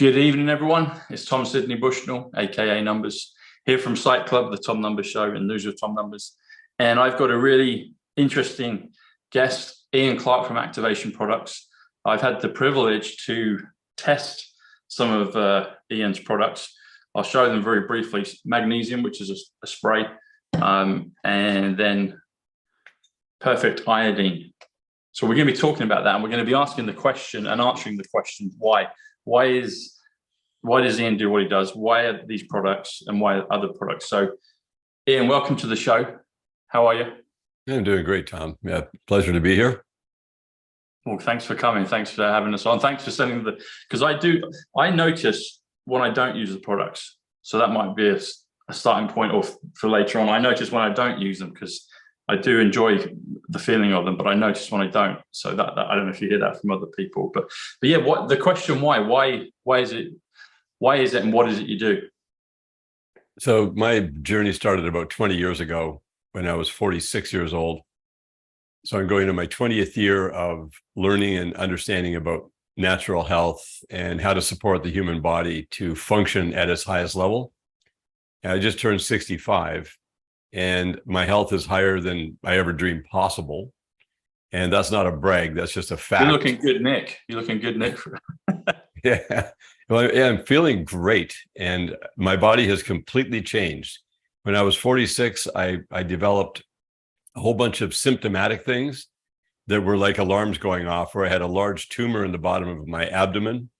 Good evening, everyone. It's Tom Sidney Bushnell, aka Numbers, here from Psych Club, the Tom Numbers Show, and Lose Your Tom Numbers. And I've got a really interesting guest, Ian Clark from Activation Products. I've had the privilege to test some of Ian's products. I'll show them very briefly. Magnesium, which is a spray, and then Perfect Iodine. So we're going to be talking about that, and we're going to be asking the question and answering the question, why? Why does Ian do what he does? Why are these products and why other products? So, Ian, welcome to the show. How are you? Yeah, I'm doing great, Tom. Yeah, pleasure to be here. Well, thanks for coming. Thanks for having us on. Thanks for sending because I notice when I don't use the products. So that might be a starting point or for later on. I notice when I don't use them because I do enjoy the feeling of them, but I notice when I don't. So that I don't know if you hear that from other people, but yeah, what the question, why is it, and what is it you do? So my journey started about 20 years ago when I was 46 years old. So I'm going to my 20th year of learning and understanding about natural health and how to support the human body to function at its highest level. And I just turned 65. And my health is higher than I ever dreamed possible. And that's not a brag. That's just a fact. You're looking good, Nick. Yeah. Well, yeah, I'm feeling great. And my body has completely changed. When I was 46, I developed a whole bunch of symptomatic things that were like alarms going off, where I had a large tumor in the bottom of my abdomen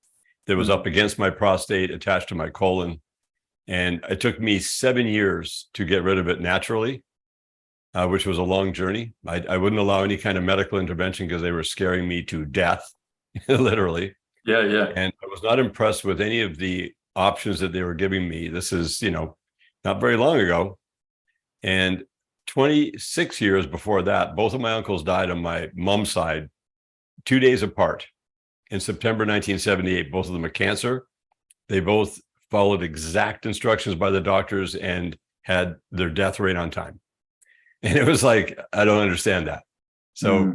that was up against my prostate, attached to my colon. And it took me 7 years to get rid of it naturally, which was a long journey. I wouldn't allow any kind of medical intervention because they were scaring me to death, literally. Yeah. And I was not impressed with any of the options that they were giving me. This is, not very long ago. And 26 years before that, both of my uncles died on my mom's side, 2 days apart in September 1978, both of them of cancer. They both followed exact instructions by the doctors and had their death rate on time. And it was like, I don't understand that. So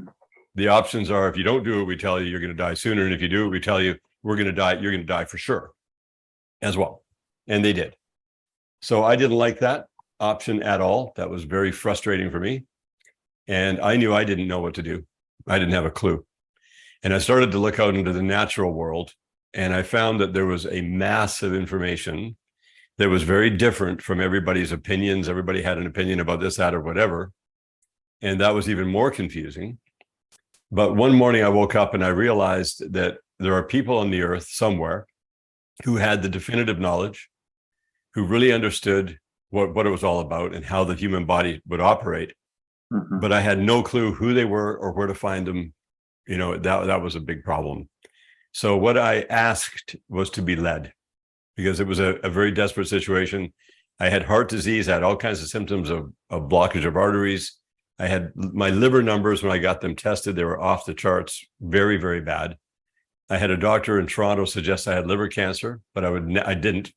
the options are, if you don't do it, we tell you you're going to die sooner. And if you do it, we tell you we're going to die, you're going to die for sure as well. And they did. So I didn't like that option at all. That was very frustrating for me. And I knew I didn't know what to do. I didn't have a clue. And I started to look out into the natural world. And I found that there was a mass of information that was very different from everybody's opinions. Everybody had an opinion about this, that, or whatever. And that was even more confusing. But one morning I woke up and I realized that there are people on the earth somewhere who had the definitive knowledge, who really understood what it was all about and how the human body would operate. But I had no clue who they were or where to find them. That was a big problem. So what I asked was to be led, because it was a very desperate situation. I had heart disease. I had all kinds of symptoms of blockage of arteries. I had my liver numbers, when I got them tested, they were off the charts, very, very bad. I had a doctor in Toronto suggest I had liver cancer, but I didn't.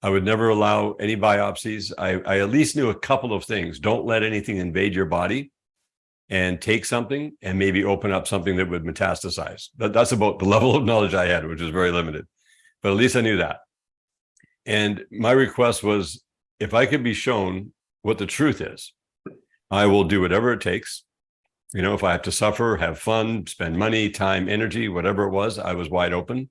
I would never allow any biopsies. I at least knew a couple of things. Don't let anything invade your body and take something and maybe open up something that would metastasize. That's about the level of knowledge I had, which is very limited. But at least I knew that. And my request was, if I could be shown what the truth is, I will do whatever it takes. If I have to suffer, have fun, spend money, time, energy, whatever it was, I was wide open.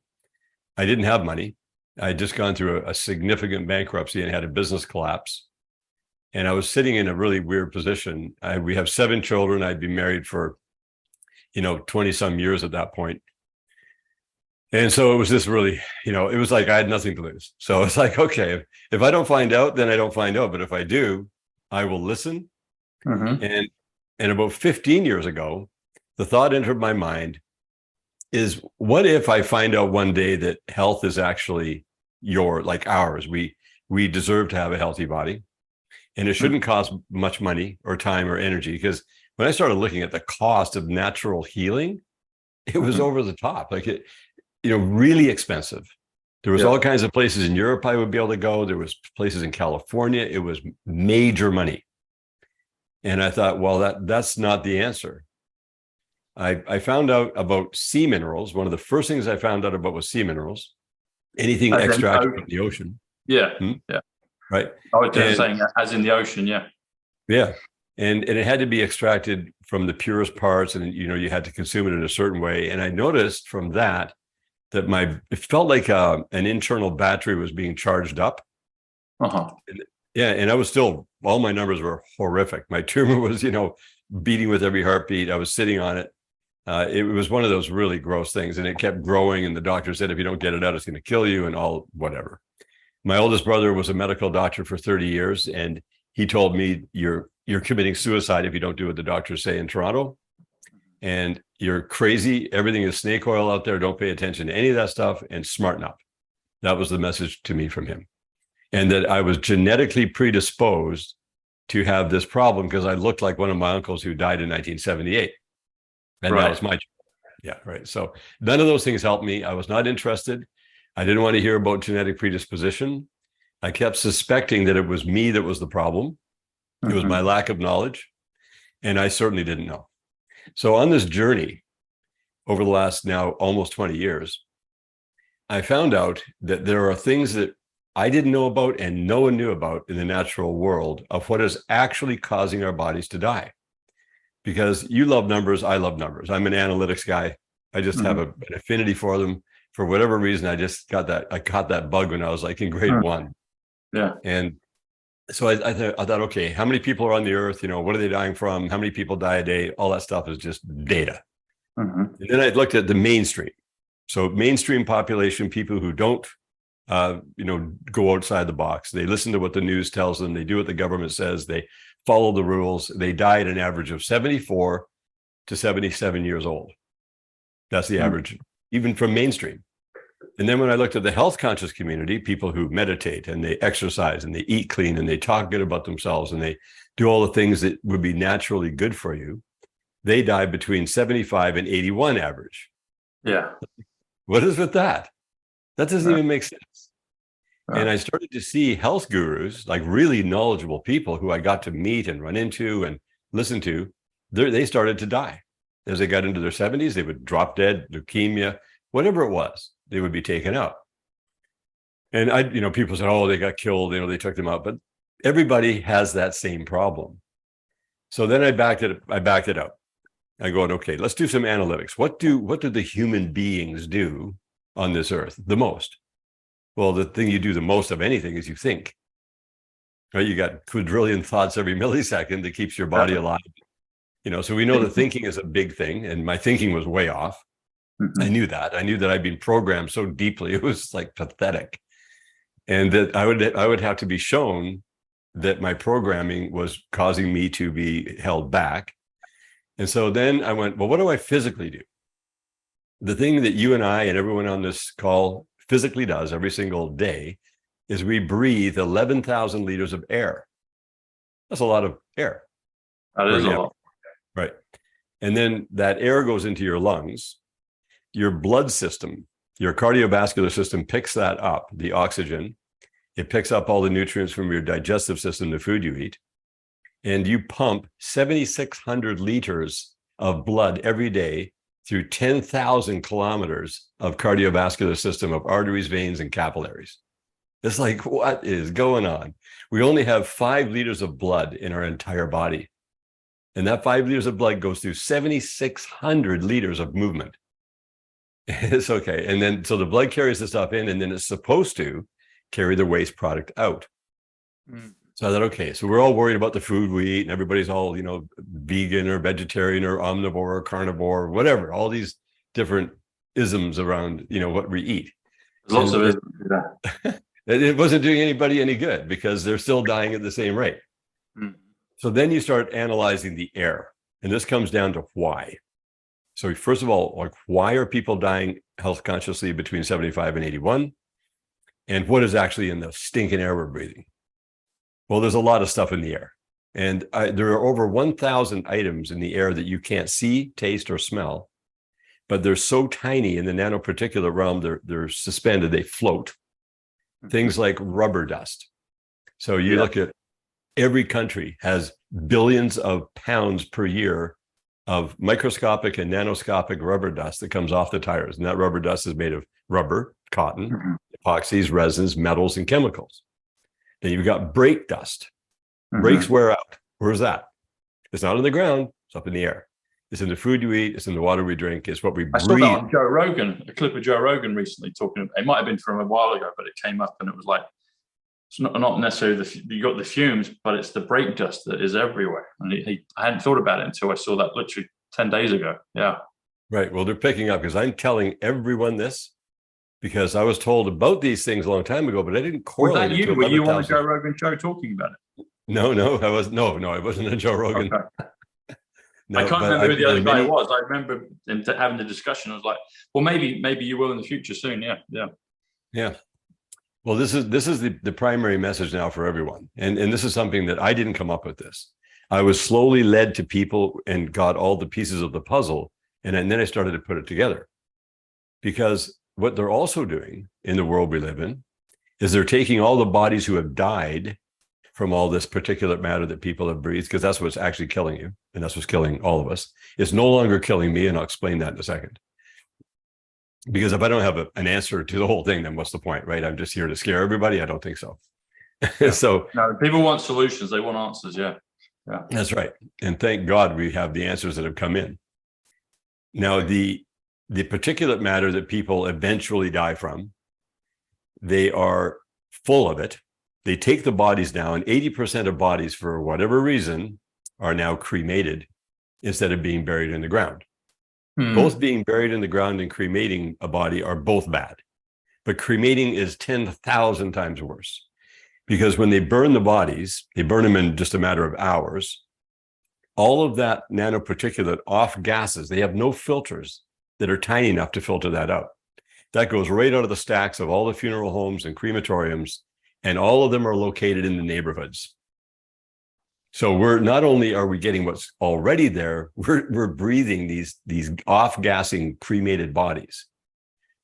I didn't have money. I had just gone through a significant bankruptcy and had a business collapse. And I was sitting in a really weird position. We have 7 children. I'd been married for, 20 some years at that point. And so it was this really, it was like I had nothing to lose. So it's like, okay, if I don't find out, then I don't find out. But if I do, I will listen. And about 15 years ago, the thought entered my mind is, what if I find out one day that health is actually like ours? We deserve to have a healthy body. And it shouldn't cost much money or time or energy, because when I started looking at the cost of natural healing, it was over the top, really expensive. There was all kinds of places in Europe I would be able to go. There was places in California. It was major money. And I thought, well, that's not the answer. I found out about sea minerals. One of the first things I found out about was sea minerals. anything As in extracted from ocean. the ocean. Yeah, Hmm? yeah. Right. I was just And saying, as in the ocean. Yeah. yeah. And it had to be extracted from the purest parts, and you had to consume it in a certain way. And I noticed from that it felt like an internal battery was being charged up. Uh-huh. Yeah, and I was still, all my numbers were horrific. My tumor was, beating with every heartbeat. I was sitting on it. It was one of those really gross things, and it kept growing. And the doctor said, if you don't get it out, it's going to kill you, and all whatever. My oldest brother was a medical doctor for 30 years, and he told me, you're committing suicide if you don't do what the doctors say in Toronto, and you're crazy. Everything is snake oil out there. Don't pay attention to any of that stuff, and smarten up. That was the message to me from him. And that I was genetically predisposed to have this problem because I looked like one of my uncles who died in 1978. And Right. that was my, yeah, right. So none of those things helped me. I was not interested. I didn't want to hear about genetic predisposition. I kept suspecting that it was me that was the problem. It was my lack of knowledge. And I certainly didn't know. So on this journey over the last now almost 20 years, I found out that there are things that I didn't know about and no one knew about in the natural world of what is actually causing our bodies to die. Because you love numbers, I love numbers. I'm an analytics guy. I just have an affinity for them. For whatever reason, I caught that bug when I was like in grade 1. Yeah. And so I thought, okay, how many people are on the earth? What are they dying from? How many people die a day? All that stuff is just data. And then I looked at the mainstream. So mainstream population, people who don't go outside the box. They listen to what the news tells them. They do what the government says. They follow the rules. They die at an average of 74 to 77 years old. That's the average, even from mainstream. And then when I looked at the health conscious community, people who meditate and they exercise and they eat clean and they talk good about themselves and they do all the things that would be naturally good for you, they die between 75 and 81 average. Yeah. What is with that? That doesn't even make sense. And I started to see health gurus, like really knowledgeable people who I got to meet and run into and listen to, they started to die. As they got into their 70s, they would drop dead, leukemia, whatever it was, they would be taken out. And people said, oh, they got killed, they took them out. But everybody has that same problem. So then I backed it up. I go, okay, let's do some analytics. What do the human beings do on this earth the most? Well, the thing you do the most of anything is you think. Right? You got quadrillion thoughts every millisecond that keeps your body alive. So we know that thinking is a big thing, and my thinking was way off. I knew that. I knew that I'd been programmed so deeply, it was like pathetic. And that I would have to be shown that my programming was causing me to be held back. And so then I went, well, what do I physically do? The thing that you and I and everyone on this call physically does every single day is we breathe 11,000 liters of air. That's a lot of air. That is a lot. Right. And then that air goes into your lungs. Your blood system, your cardiovascular system picks that up, the oxygen. It picks up all the nutrients from your digestive system, the food you eat. And you pump 7,600 liters of blood every day through 10,000 kilometers of cardiovascular system of arteries, veins, and capillaries. It's like, what is going on? We only have 5 liters of blood in our entire body. And that 5 liters of blood goes through 7,600 liters of movement. It's okay. And then, so the blood carries the stuff in, and then it's supposed to carry the waste product out. So I thought, okay, so we're all worried about the food we eat, and everybody's all, vegan or vegetarian or omnivore or carnivore, or whatever, all these different isms around, what we eat. There's lots of isms. Yeah. It wasn't doing anybody any good because they're still dying at the same rate. So then you start analyzing the air, and this comes down to why. So first of all, like, why are people dying health consciously between 75 and 81? And what is actually in the stinking air we're breathing? Well, there's a lot of stuff in the air. And there are over 1,000 items in the air that you can't see, taste, or smell. But they're so tiny in the nanoparticulate realm, they're suspended, they float. Things like rubber dust. So you look at every country has billions of pounds per year of microscopic and nanoscopic rubber dust that comes off the tires. And that rubber dust is made of rubber, cotton, epoxies, resins, metals, and chemicals. Then you've got brake dust. Brakes wear out. Where's that? It's not on the ground. It's up in the air. It's in the food you eat. It's in the water we drink. It's what we breathe. I saw that on Joe Rogan, a clip of Joe Rogan recently talking. It might have been from a while ago, but it came up and it was like, it's not necessarily you got the fumes, but it's the brake dust that is everywhere. And I hadn't thought about it until I saw that literally 10 days ago. Yeah. Right. Well, they're picking up because I'm telling everyone this because I was told about these things a long time ago, but I didn't correlate. Was that you? Were you on the Joe Rogan show talking about it? No, I was I wasn't on Joe Rogan. Okay. No, I can't remember who the other guy was. I remember him having the discussion. I was like, well, maybe you will in the future soon. Yeah. Well, this is the primary message now for everyone. And this is something that I didn't come up with this. I was slowly led to people and got all the pieces of the puzzle. And then I started to put it together. Because what they're also doing in the world we live in is they're taking all the bodies who have died from all this particulate matter that people have breathed, because that's what's actually killing you. And that's what's killing all of us. It's no longer killing me. And I'll explain that in a second. Because if I don't have an answer to the whole thing, then what's the point, right? I'm just here to scare everybody. I don't think so. Yeah. So no, people want solutions. They want answers. Yeah. That's right. And thank God we have the answers that have come in. Now, the particulate matter that people eventually die from, they are full of it. They take the bodies now, and 80% of bodies, for whatever reason, are now cremated instead of being buried in the ground. Both being buried in the ground and cremating a body are both bad. But cremating is 10,000 times worse. Because when they burn the bodies, they burn them in just a matter of hours. All of that nanoparticulate off gases, they have no filters that are tiny enough to filter that out. That goes right out of the stacks of all the funeral homes and crematoriums, and all of them are located in the neighborhoods. So we're not only are we getting what's already there, we're breathing these off-gassing cremated bodies.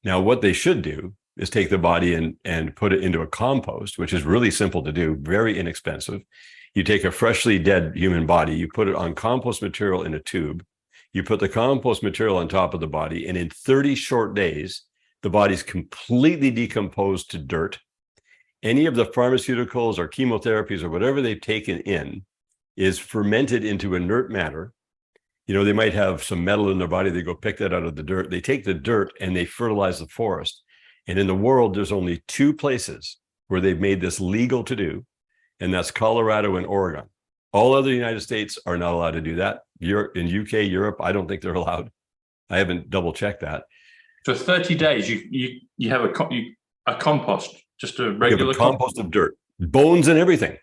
Now, what they should do is take the body and put it into a compost, which is really simple to do, very inexpensive. You take a freshly dead human body, you put it on compost material in a tube, you put the compost material on top of the body, and in 30 short days, the body's completely decomposed to dirt. Any of the pharmaceuticals or chemotherapies or whatever they've taken in is fermented into inert matter. You know, they might have some metal in their body. They go pick that out of the dirt. They take the dirt and they fertilize the forest. And in the world, there's only 2 places where they've made this legal to do, and that's Colorado and Oregon. All other United States are not allowed to do that. In UK, Europe, I don't think they're allowed. I haven't double checked that. For 30 days, you have a compost, just a regular compost of dirt, bones and everything.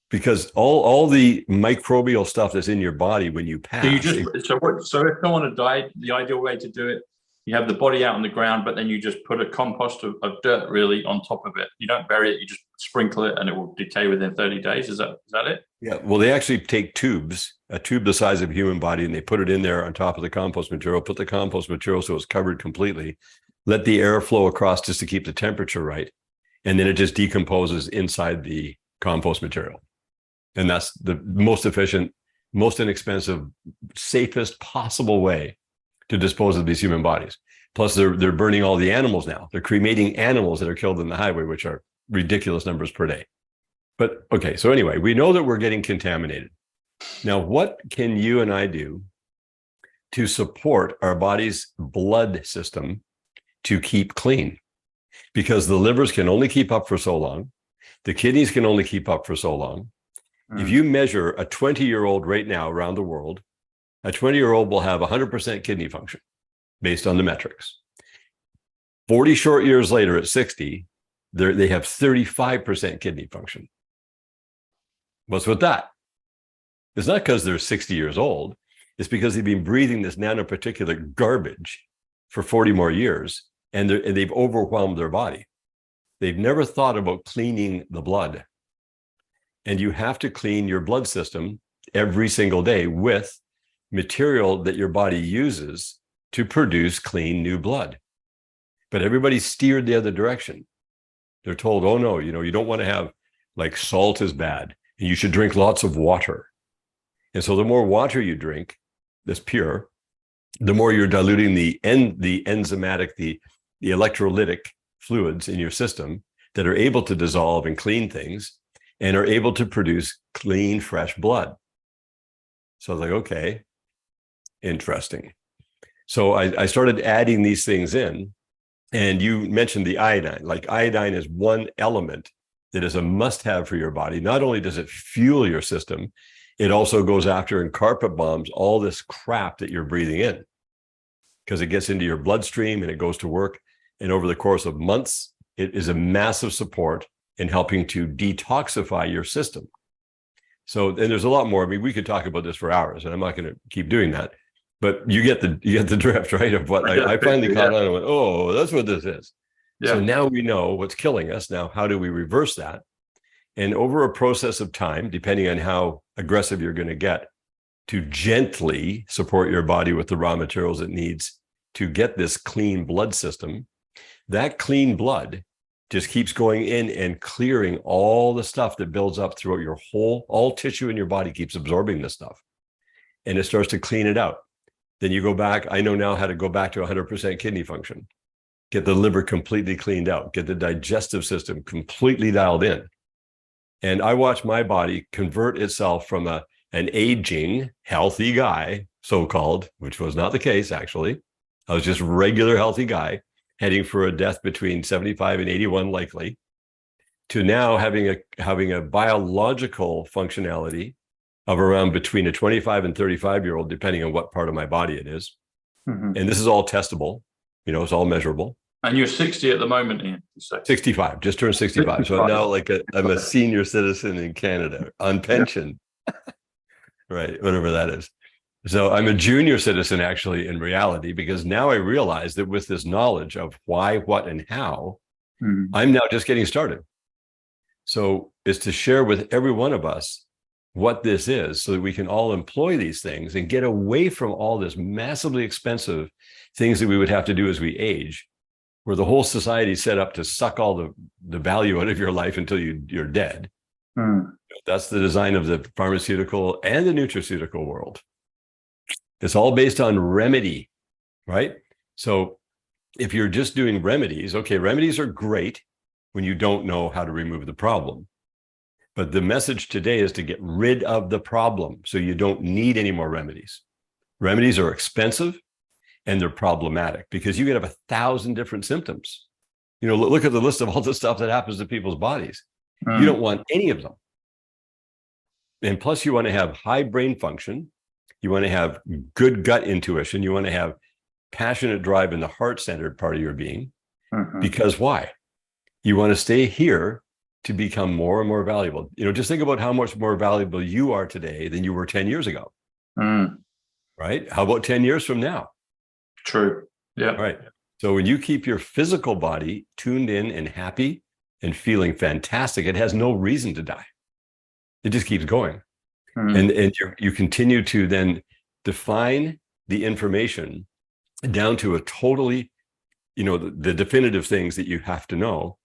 Because all the microbial stuff that's in your body when you pass. So if someone had died, the ideal way to do it, you have the body out on the ground, but then you just put a compost of dirt really on top of it. You don't bury it, you just sprinkle it and it will decay within 30 days. Is that it? Yeah. Well, they actually take a tube the size of a human body, and they put it in there on top of the compost material, put the compost material so it's covered completely, let the air flow across just to keep the temperature right. And then it just decomposes inside the compost material. And that's the most efficient, most inexpensive, safest possible way to dispose of these human bodies. Plus, they're burning all the animals now. They're cremating animals that are killed in the highway, which are ridiculous numbers per day. But okay, so anyway, we know that we're getting contaminated. Now, what can you and I do to support our body's blood system to keep clean? Because the livers can only keep up for so long. The kidneys can only keep up for so long. If you measure a 20-year-old right now around the world, a 20-year-old will have 100% kidney function based on the metrics. 40 short years later at 60, they have 35% kidney function. What's with that? It's not because they're 60 years old. It's because they've been breathing this nanoparticulate garbage for 40 more years, and they've overwhelmed their body. They've never thought about cleaning the blood. And you have to clean your blood system every single day with material that your body uses to produce clean new blood. But everybody's steered the other direction. They're told, oh no, you don't want to have, like, salt is bad, and you should drink lots of water. And so the more water you drink that's pure, the more you're diluting the enzymatic, the electrolytic fluids in your system that are able to dissolve and clean things and are able to produce clean, fresh blood. So I was like, okay, interesting. So I started adding these things in, and you mentioned the iodine. Like, iodine is one element that is a must-have for your body. Not only does it fuel your system, it also goes after and carpet bombs all this crap that you're breathing in, because it gets into your bloodstream and it goes to work. And over the course of months, it is a massive support in helping to detoxify your system. So, and there's a lot more. I mean, we could talk about this for hours, and I'm not going to keep doing that. But you get the drift, right? Of what I finally caught on and went, oh, that's what this is. Yeah. So now we know what's killing us. Now, how do we reverse that? And over a process of time, depending on how aggressive you're going to get, to gently support your body with the raw materials it needs to get this clean blood system, that clean blood just keeps going in and clearing all the stuff that builds up throughout your all tissue in your body keeps absorbing this stuff. And it starts to clean it out. Then you go back. I know now how to go back to 100% kidney function, get the liver completely cleaned out, get the digestive system completely dialed in. And I watch my body convert itself from an aging, healthy guy, so-called, which was not the case, actually. I was just a regular healthy guy heading for a death between 75 and 81 likely, to now having a biological functionality of around between a 25 and 35-year-old, depending on what part of my body it is. Mm-hmm. And this is all testable. It's all measurable. And you're 60 at the moment, Ian. 65, just turned 65. So I'm now I'm a senior citizen in Canada on pension, right? Whatever that is. So I'm a junior citizen, actually, in reality, because now I realize that with this knowledge of why, what, and how, I'm now just getting started. So it's to share with every one of us what this is, so that we can all employ these things and get away from all this massively expensive things that we would have to do as we age, where the whole society is set up to suck all the value out of your life until you're dead. That's the design of the pharmaceutical and the nutraceutical world. It's all based on remedy, right? So if you're just doing remedies, okay, remedies are great when you don't know how to remove the problem. But the message today is to get rid of the problem so you don't need any more remedies. Remedies are expensive and they're problematic because you could have 1,000 different symptoms. Look at the list of all the stuff that happens to people's bodies. You don't want any of them. And plus, you want to have high brain function. You want to have good gut intuition. You want to have passionate drive in the heart-centered part of your being. Because why? You want to stay here to become more and more valuable. Just think about how much more valuable you are today than you were 10 years ago. Right? How about 10 years from now? True. Yeah. Right. So when you keep your physical body tuned in and happy and feeling fantastic, it has no reason to die. It just keeps going. And you continue to then define the information down to a totally, the definitive things that you have to know.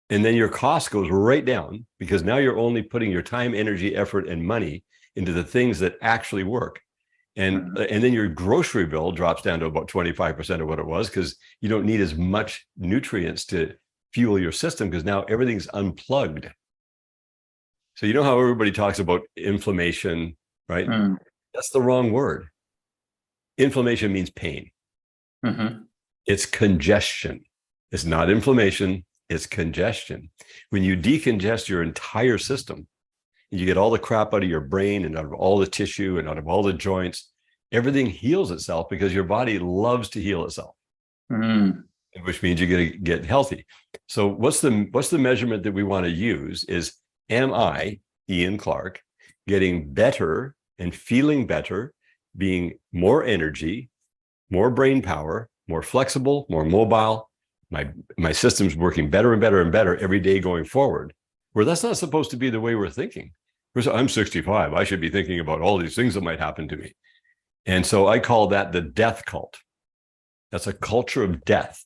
And then your cost goes right down because now you're only putting your time, energy, effort, and money into the things that actually work. And then your grocery bill drops down to about 25% of what it was because you don't need as much nutrients to fuel your system because now everything's unplugged. So you know how everybody talks about inflammation, right? That's the wrong word. Inflammation means pain. It's congestion. It's not inflammation. It's congestion. When you decongest your entire system, you get all the crap out of your brain and out of all the tissue and out of all the joints, everything heals itself because your body loves to heal itself, which means you're going to get healthy. So what's the measurement that we want to use is, am I, Ian Clark, getting better and feeling better, being more energy, more brain power, more flexible, more mobile, my system's working better and better and better every day going forward, where that's not supposed to be the way we're thinking. I'm 65. I should be thinking about all these things that might happen to me. And so I call that the death cult. That's a culture of death.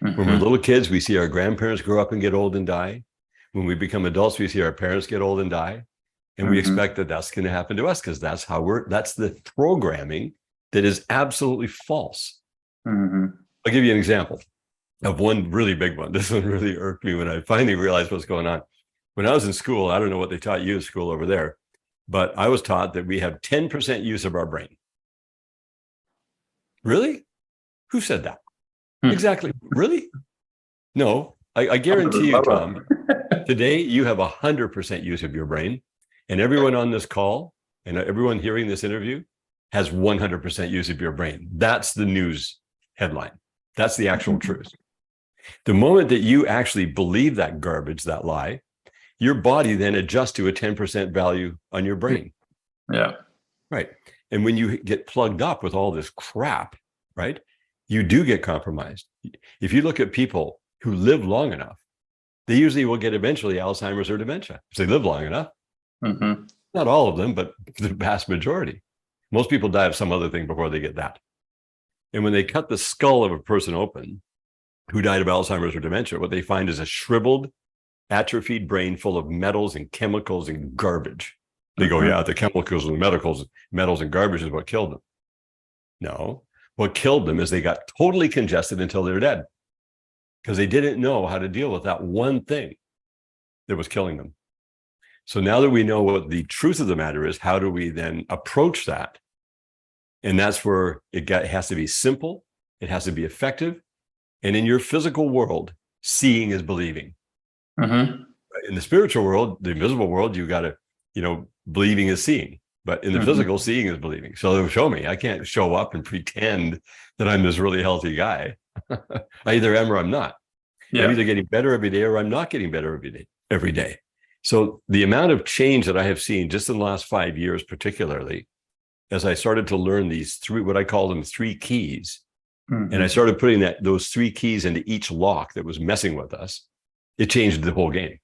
When we're little kids, we see our grandparents grow up and get old and die. When we become adults, we see our parents get old and die. And we expect that that's going to happen to us because that's the programming that is absolutely false. I'll give you an example. of one really big one. This one really irked me when I finally realized what's going on. When I was in school, I don't know what they taught you in school over there, but I was taught that we have 10% use of our brain. Really? Who said that? Exactly. Really? No, I guarantee you, Tom, today you have 100% use of your brain, and everyone on this call and everyone hearing this interview has 100% use of your brain. That's the news headline. That's the actual truth. The moment that you actually believe that garbage, that lie, your body then adjusts to a 10% value on your brain. Yeah. Right. And when you get plugged up with all this crap, right, you do get compromised. If you look at people who live long enough, they usually will get eventually Alzheimer's or dementia if they live long enough. Mm-hmm. Not all of them, but the vast majority. Most people die of some other thing before they get that. And when they cut the skull of a person open who died of Alzheimer's or dementia, what they find is a shriveled, atrophied brain full of metals and chemicals and garbage. They go, yeah, the chemicals and metals and garbage is what killed them. No, what killed them is they got totally congested until they're dead because they didn't know how to deal with that one thing that was killing them. So now that we know what the truth of the matter is, how do we then approach that? And that's where it has to be simple. It has to be effective. And in your physical world, seeing is believing. Mm-hmm. In the spiritual world, the invisible world, you got to, believing is seeing. But in the physical, seeing is believing. So show me. I can't show up and pretend that I'm this really healthy guy. I either am or I'm not. Yeah. I'm either getting better every day or I'm not getting better every day. So the amount of change that I have seen just in the last 5 years, particularly, as I started to learn these three, what I call them 3 keys, and I started putting those 3 keys into each lock that was messing with us, it changed the whole game.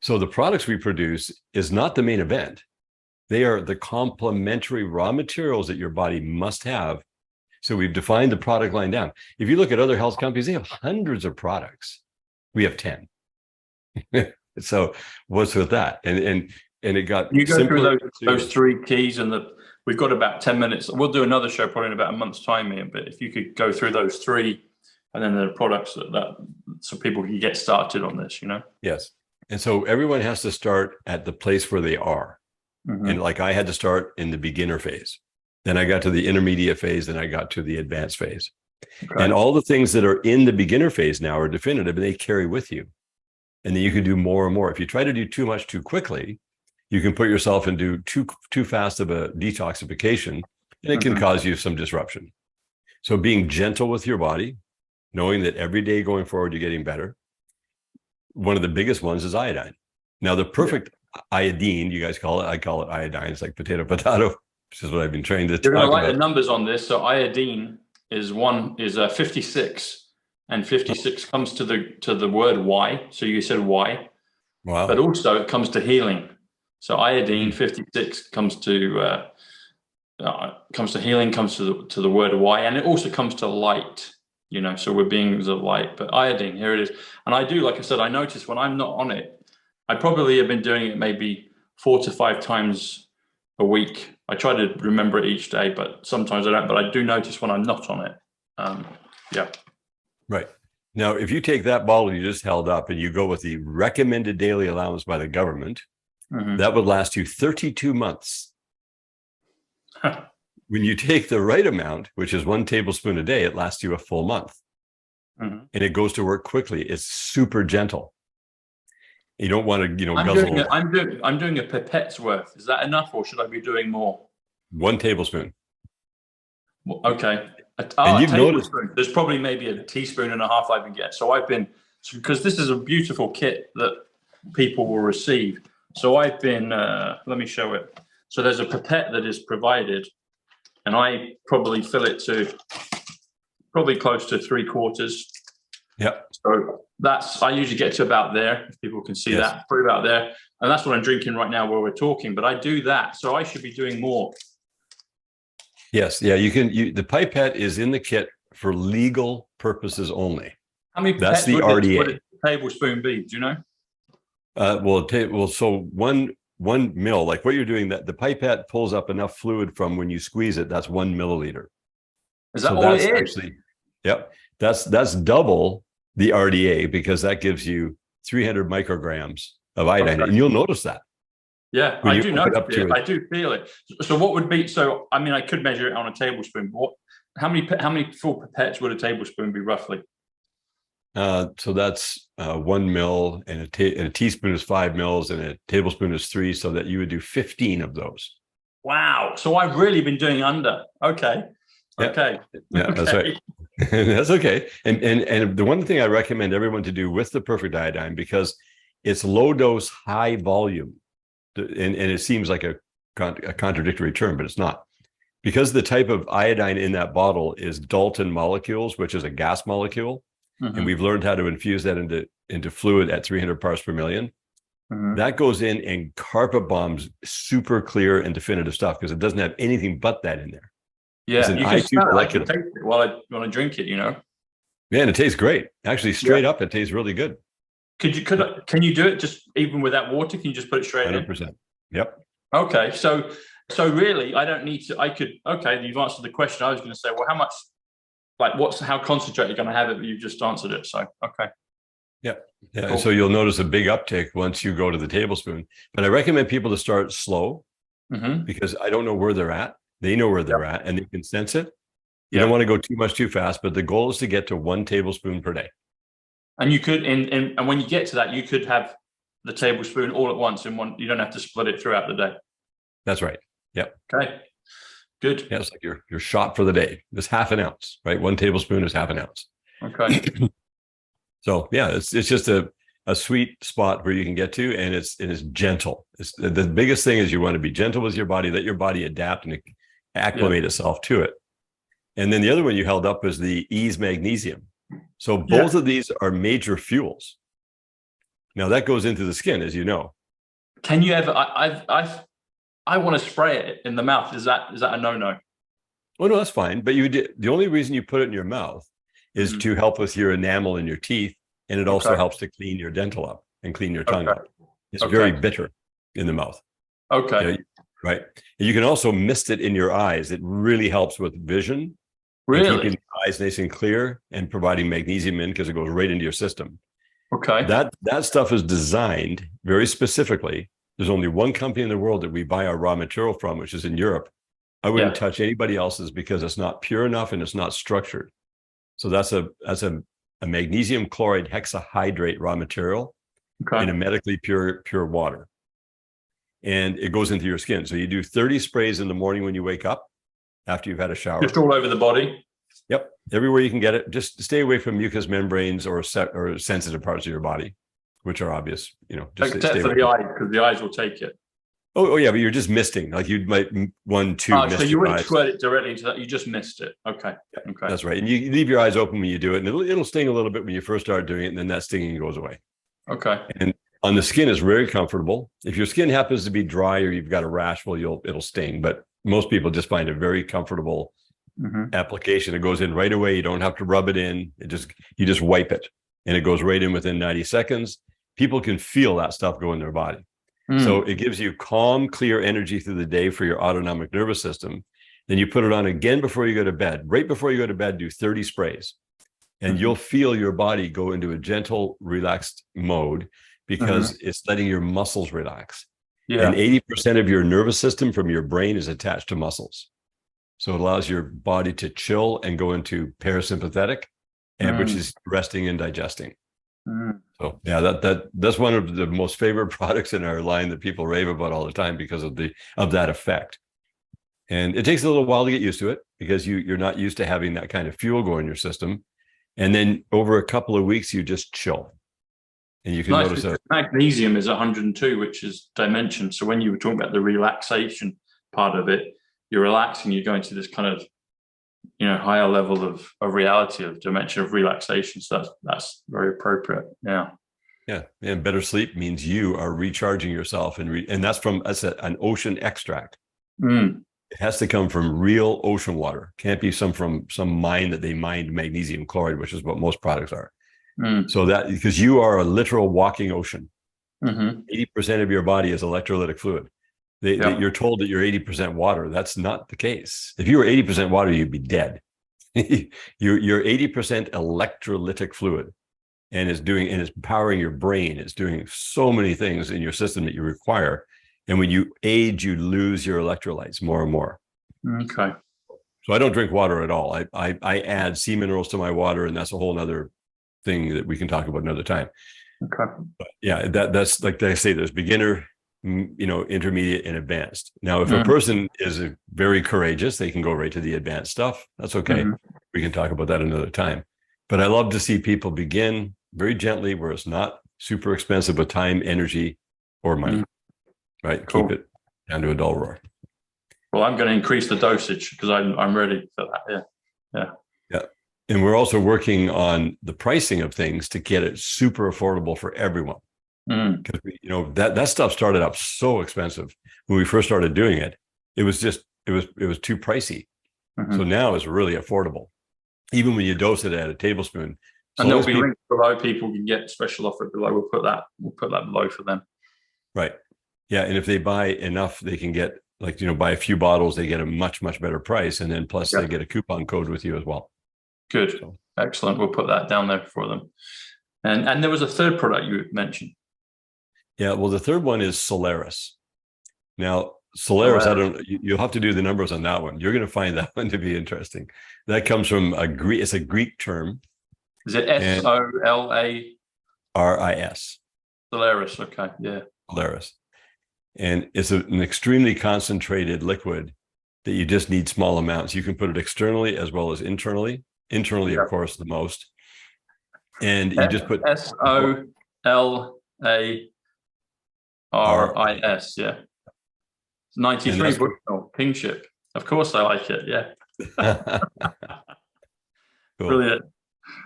So the products we produce is not the main event. They are the complementary raw materials that your body must have. So we've defined the product line down. If you look at other health companies, they have hundreds of products. We have 10. So what's with that? And it got you go through those 3 keys, and we've got about 10 minutes. We'll do another show probably in about a month's time here, but if you could go through those 3 and then the products that so people can get started on this, Yes. And so everyone has to start at the place where they are. And like I had to start in the beginner phase. Then I got to the intermediate phase, then I got to the advanced phase. Okay. And all the things that are in the beginner phase now are definitive, and they carry with you. And then you can do more and more. If you try to do too much too quickly, you can put yourself into too fast of a detoxification, and it can cause you some disruption. So being gentle with your body, knowing that every day going forward, you're getting better. One of the biggest ones is iodine. Now, the perfect iodine, you guys call it, I call it iodine. It's like potato, which is what I've been trained to talk about. You're going to like the numbers on this. So iodine is 56, and 56 comes to the word why. So you said why. Wow. But also it comes to healing. So iodine 56 comes to healing, comes to the word why, and it also comes to light. So we're beings of light. But iodine, here it is. And I do, like I said, I notice when I'm not on it, I probably have been doing it maybe 4 to 5 times a week. I try to remember it each day, but sometimes I don't. But I do notice when I'm not on it. Yeah. Right. Now, if you take that bottle you just held up and you go with the recommended daily allowance by the government, that would last you 32 months. When you take the right amount, which is 1 tablespoon a day, it lasts you a full month. And it goes to work quickly. It's super gentle. You don't want to, guzzle. I'm doing a pipette's worth. Is that enough, or should I be doing more? 1 tablespoon. Okay. And you've noticed there's probably maybe a teaspoon and a half I can get. So because this is a beautiful kit that people will receive. So I've been, let me show it. So there's a pipette that is provided, and I probably fill it to probably close to 3/4. Yeah. So I usually get to about there, if people can see that, probably about there. And that's what I'm drinking right now while we're talking, but I do that. So I should be doing more. Yes. Yeah. The pipette is in the kit for legal purposes only. How many That's the RDA. Would a tablespoon be? Do you know? So one mil, like what you're doing, that the pipette pulls up enough fluid from when you squeeze it. That's 1 milliliter. Is that all it is? Actually, yep. That's double the RDA, because that gives you 300 micrograms of iodine, and you'll notice that. Yeah, when I you do open notice up to it. it. I do feel it. So what would be, so I mean, I could measure it on a tablespoon, but how many full pipettes would a tablespoon be roughly? So that's 1 mil, and a teaspoon is 5 mils, and a tablespoon is 3, so that you would do 15 of those. Wow. So I've really been doing under. Okay. Yeah. Okay. Yeah, that's right. That's okay. And the one thing I recommend everyone to do with the perfect iodine, because it's low dose, high volume, and it seems like a contradictory term, but it's not. Because the type of iodine in that bottle is Dalton molecules, which is a gas molecule, and we've learned how to infuse that into fluid at 300 parts per million. That goes in and carpet bombs super clear and definitive stuff, because it doesn't have anything but that in there. Yeah, you can smell it. I can taste it while I drink it, you know. Yeah, and it tastes great. Actually, straight up, it tastes really good. Can you do it just even without water? Can you just put it straight 100%. in? Yep. Okay, so really, I don't need to. Okay, you've answered the question. I was going to say, well, how much? Like, how concentrated you're going to have it? But you've just answered it. So okay. Yeah. Cool. So you'll notice a big uptick once you go to the tablespoon. But I recommend people to start slow, because I don't know where they're at. They know where they're at, and they can sense it. You don't want to go too much too fast, but the goal is to get to 1 tablespoon per day. And you could, and when you get to that, you could have the tablespoon all at once in one. You don't have to split it throughout the day. That's right. Yep. Okay. Good. Yeah, it's like your shot for the day. It's half an ounce, right? 1 tablespoon is half an ounce. Okay. So yeah, it's just a sweet spot where you can get to, and it's gentle. The biggest thing is you want to be gentle with your body, let your body adapt and acclimate itself to it. And then the other one you held up was the Ease Magnesium. So both of these are major fuels. Now that goes into the skin, as you know. Can you ever? I want to spray it in the mouth. Is that a no-no? Oh no, that's fine. But the only reason you put it in your mouth is to help with your enamel in your teeth, and it also helps to clean your dental up and clean your tongue up. It's very bitter in the mouth. Okay. You know, right. And you can also mist it in your eyes. It really helps with vision. Really? Keeping the eyes nice and clear and providing magnesium in, because it goes right into your system. Okay. That stuff is designed very specifically. There's only one company in the world that we buy our raw material from, which is in Europe. I wouldn't touch anybody else's, because it's not pure enough and it's not structured. So that's a magnesium chloride hexahydrate raw material in a medically pure water. And it goes into your skin. So you do 30 sprays in the morning when you wake up after you've had a shower. Just all over the body? Yep. Everywhere you can get it. Just stay away from mucous membranes or sensitive parts of your body, which are obvious, you know. Just except for the eyes, because the eyes will take it. Oh yeah, but you're just misting. Like you might mist so you wouldn't eyes. squirt it directly into that. You just missed it. Okay. Okay. That's right. And you leave your eyes open when you do it, and it'll sting a little bit when you first start doing it, and then that stinging goes away. Okay. And on the skin is very comfortable. If your skin happens to be dry or you've got a rash, well, it'll sting. But most people just find a very comfortable application. It goes in right away. You don't have to rub it in. You just wipe it, and it goes right in within 90 seconds. People can feel that stuff go in their body. So it gives you calm, clear energy through the day for your autonomic nervous system. Then you put it on again before you go to bed. Right before you go to bed, do 30 sprays. And you'll feel your body go into a gentle, relaxed mode, because it's letting your muscles relax. Yeah. And 80% of your nervous system from your brain is attached to muscles. So it allows your body to chill and go into parasympathetic, and which is resting and digesting. So yeah, that's one of the most favorite products in our line that people rave about all the time because of that effect. And it takes a little while to get used to it, because you're not used to having that kind of fuel go in your system. And then over a couple of weeks, you just chill. And you can notice that magnesium is 102, which is dimension. So when you were talking about the relaxation part of it, you're relaxing, you're going to this kind of, you know, higher level of reality, of dimension of relaxation. So that's very appropriate. Yeah. And better sleep means you are recharging yourself, and that's an ocean extract. It has to come from real ocean water. Can't be from some mine that they mined magnesium chloride, which is what most products are. So that, because you are a literal walking ocean. 80% of your body is electrolytic fluid. You're told that you're 80% water. That's not the case. If you were 80% water, you'd be dead. you're 80% electrolytic fluid, and it's powering your brain. It's doing so many things in your system that you require. And when you age, you lose your electrolytes more and more. Okay. So I don't drink water at all. I add sea minerals to my water, and that's a whole other thing that we can talk about another time. Okay. But yeah, that's like I say, there's beginner, intermediate, and advanced. Now, if a person is very courageous, they can go right to the advanced stuff. That's okay. We can talk about that another time. But I love to see people begin very gently, where it's not super expensive with time, energy, or money. Right? Cool. Keep it down to a dull roar. Well, I'm going to increase the dosage because I'm ready for that. Yeah. And we're also working on the pricing of things to get it super affordable for everyone. Because that stuff started up so expensive when we first started doing it. It was too pricey. So now it's really affordable, even when you dose it at a tablespoon. So and there'll be links below. People can get special offer below. We'll put that below for them. Right. Yeah. And if they buy enough, they can get, buy a few bottles, they get a much, much better price. And then plus they get a coupon code with you as well. Good. So. Excellent. We'll put that down there for them. And there was a third product you mentioned. Yeah. Well, the third one is Solaris. Now, Solaris, you'll have to do the numbers on that one. You're going to find that one to be interesting. That comes from it's a Greek term. Is it Solaris? Solaris. Okay. Yeah. Solaris. And it's an extremely concentrated liquid that you just need small amounts. You can put it externally as well as internally. Internally, of course, the most. And you just put Solaris. Yeah. 93 bushel kingship. Of course, I like it. Yeah. Cool. Brilliant.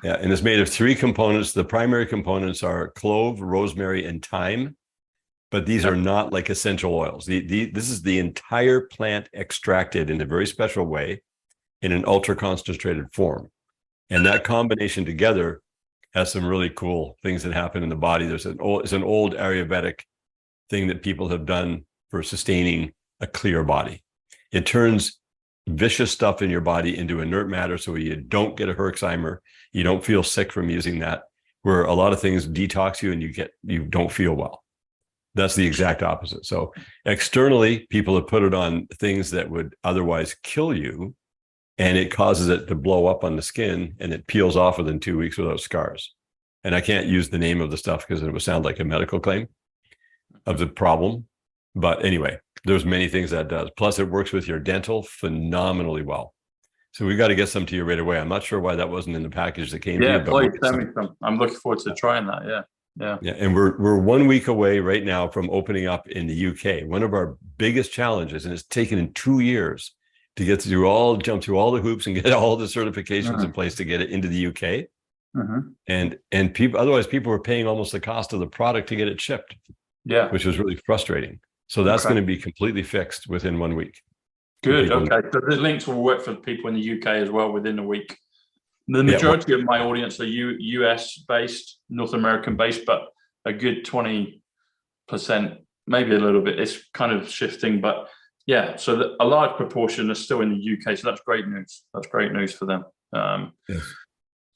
Yeah, and it's made of 3 components. The primary components are clove, rosemary, and thyme. But these are not like essential oils. This is the entire plant extracted in a very special way in an ultra concentrated form. And that combination together has some really cool things that happen in the body. It's an old Ayurvedic thing that people have done for sustaining a clear body. It turns vicious stuff in your body into inert matter, so you don't get a Alzheimer. You don't feel sick from using that, where a lot of things detox you and you don't feel well. That's the exact opposite. So externally, people have put it on things that would otherwise kill you, and it causes it to blow up on the skin, and it peels off within 2 weeks without scars. And I can't use the name of the stuff because it would sound like a medical claim of the problem. But anyway, there's many things that does. Plus, it works with your dental phenomenally well. So we got to get some to you right away. I'm not sure why that wasn't in the package that came to you. Please send me some. I'm looking forward to trying that. Yeah. And we're 1 week away right now from opening up in the UK. One of our biggest challenges, and it's taken 2 years to get jump through all the hoops and get all the certifications in place to get it into the UK. And people were paying almost the cost of the product to get it shipped. Yeah, which was really frustrating. So that's going to be completely fixed within 1 week. Good. Okay. So the links will work for people in the UK as well within a week. The majority of my audience are US based, North American based, but a good 20%, maybe a little bit. It's kind of shifting, but yeah. So a large proportion are still in the UK. So that's great news. That's great news for them. Yes.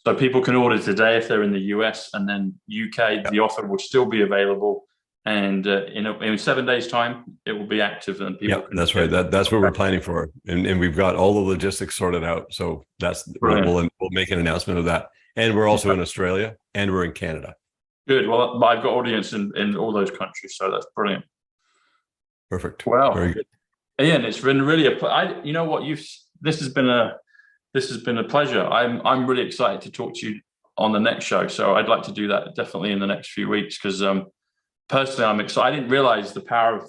So people can order today if they're in the US, and then UK, the offer will still be available. And in 7 days' time, it will be active, and people. That's right. That's what we're planning for, and we've got all the logistics sorted out. So we'll make an announcement of that. And we're also in Australia, and we're in Canada. Good. Well, I've got audience in all those countries, so that's brilliant. Perfect. Wow. Very good. Ian, it's been really you know what, this has been a pleasure. I'm really excited to talk to you on the next show. So I'd like to do that definitely in the next few weeks, because personally, I'm excited. I didn't realize the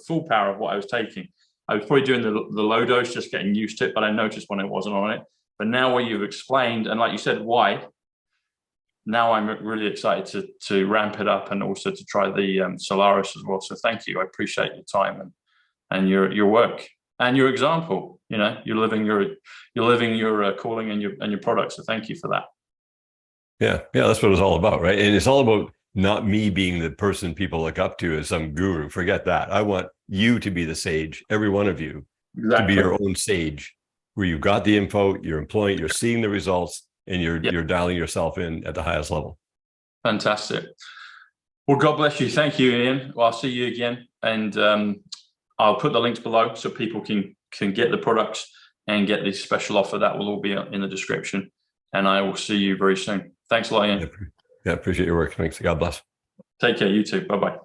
full power of what I was taking. I was probably doing the low dose, just getting used to it, but I noticed when it wasn't on it. But now what you've explained, and like you said, why, now I'm really excited to ramp it up and also to try the Solaris as well. So thank you. I appreciate your time and your work and your example. You're living your calling and your product. So thank you for that. Yeah, that's what it's all about, right? And it's all about not me being the person people look up to as some guru. Forget that. I want you to be the sage, every one of you, to be your own sage, where you've got the info, you're employing, you're seeing the results, and Yep. you're dialing yourself in at the highest level. Fantastic. Well, God bless you. Thank you, Ian. Well, I'll see you again. And I'll put the links below so people can get the products and get this special offer. That will all be in the description. And I will see you very soon. Thanks a lot, Ian. Yeah, appreciate your work. Thanks. God bless. Take care. You too. Bye-bye.